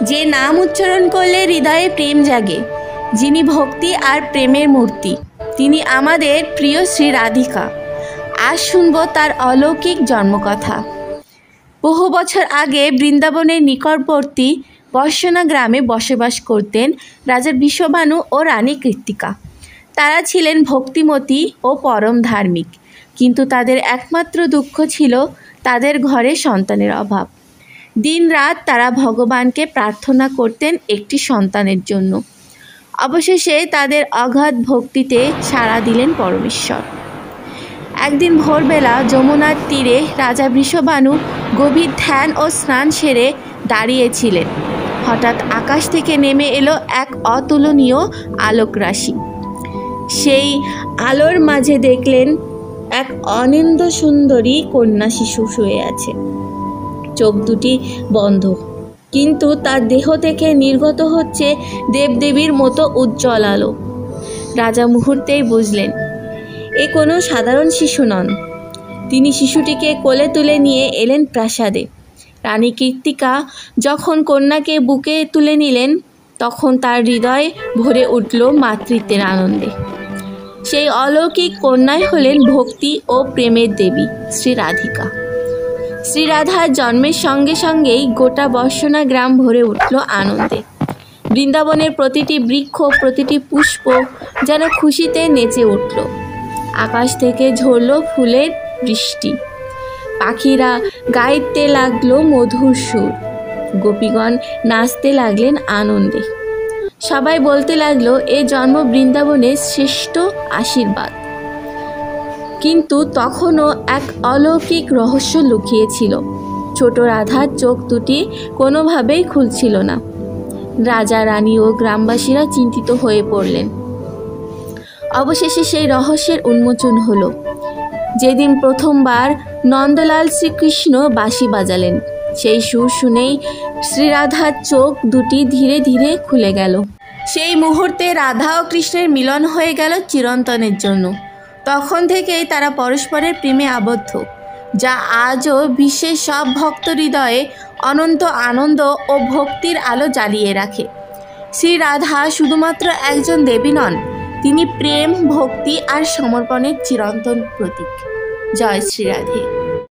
যে নাম উচ্চারণ করলে হৃদয়ে প্রেম জাগে, যিনি ভক্তি আর প্রেমের মূর্তি, তিনি আমাদের প্রিয় শ্রী রাধিকা। আজ শুনব তার অলৌকিক জন্মকথা। বহু বছর আগে বৃন্দাবনের নিকটবর্তী বর্ষণা গ্রামে বসবাস করতেন রাজা বিষবানু ও রানী কৃত্তিকা। তারা ছিলেন ভক্তিমতী ও পরম ধার্মিক, কিন্তু তাদের একমাত্র দুঃখ ছিল তাদের ঘরে সন্তানের অভাব। দিনরাত তারা ভগবানকে প্রার্থনা করতেন একটি সন্তানের জন্য। অবশেষে তাদের অগাধ ভক্তিতে সাড়া দিলেন পরমেশ্বর। একদিন ভোরবেলা যমুনার তীরে রাজা বৃষবানু গভীর ধ্যান ও স্নান সেরে দাঁড়িয়েছিলেন। হঠাৎ আকাশ থেকে নেমে এলো এক অতুলনীয় আলোক রাশি। সেই আলোর মাঝে দেখলেন এক অনিন্দ সুন্দরী কন্যা শিশু শুয়ে আছে। চোখ দুটি বন্ধ, কিন্তু তার দেহ থেকে নির্গত হচ্ছে দেবদেবীর মতো উজ্জ্বল আলো। রাজা মুহূর্তেই বুঝলেন এ কোনো সাধারণ শিশু নন। তিনি শিশুটিকে কোলে তুলে নিয়ে এলেন প্রাসাদে। রানী কৃত্তিকা যখন কন্যাকে বুকে তুলে নিলেন, তখন তার হৃদয় ভরে উঠল মাতৃত্বের আনন্দে। সেই অলৌকিক কন্যাই হলেন ভক্তি ও প্রেমের দেবী শ্রী রাধিকা। শ্রী রাধার জন্মের সঙ্গে সঙ্গেই গোটা বর্ষণা গ্রাম ভরে উঠল আনন্দে। বৃন্দাবনের প্রতিটি বৃক্ষ, প্রতিটি পুষ্প যেন খুশিতে নেচে উঠল। আকাশ থেকে ঝরল ফুলের বৃষ্টি, পাখিরা গাইতে লাগলো মধুর সুর, গোপীগণ নাচতে লাগলেন আনন্দে। সবাই বলতে লাগলো এ জন্ম বৃন্দাবনের শ্রেষ্ঠ আশীর্বাদ। কিন্তু তখনও এক অলৌকিক রহস্য লুকিয়ে ছিল। ছোট রাধার চোখ দুটি কোনোভাবেই খুলছিল না। রাজা, রানী ও গ্রামবাসীরা চিন্তিত হয়ে পড়লেন। অবশেষে সেই রহস্যের উন্মোচন হলো যেদিন প্রথমবার নন্দলাল শ্রীকৃষ্ণ বাঁশি বাজালেন। সেই সুর শুনেই শ্রীরাধার চোখ দুটি ধীরে ধীরে খুলে গেল। সেই মুহূর্তে রাধা ও কৃষ্ণের মিলন হয়ে গেল চিরন্তনের জন্য। তখন থেকেই তারা পরস্পরের প্রেমে আবদ্ধ, যা আজও বিশ্বের সব ভক্ত হৃদয়ে অনন্ত আনন্দ ও ভক্তির আলো জ্বালিয়ে রাখে। শ্রী রাধা শুধুমাত্র একজন দেবী নন, তিনি প্রেম, ভক্তি আর সমর্পণের চিরন্তন প্রতীক। জয় শ্রী রাধে।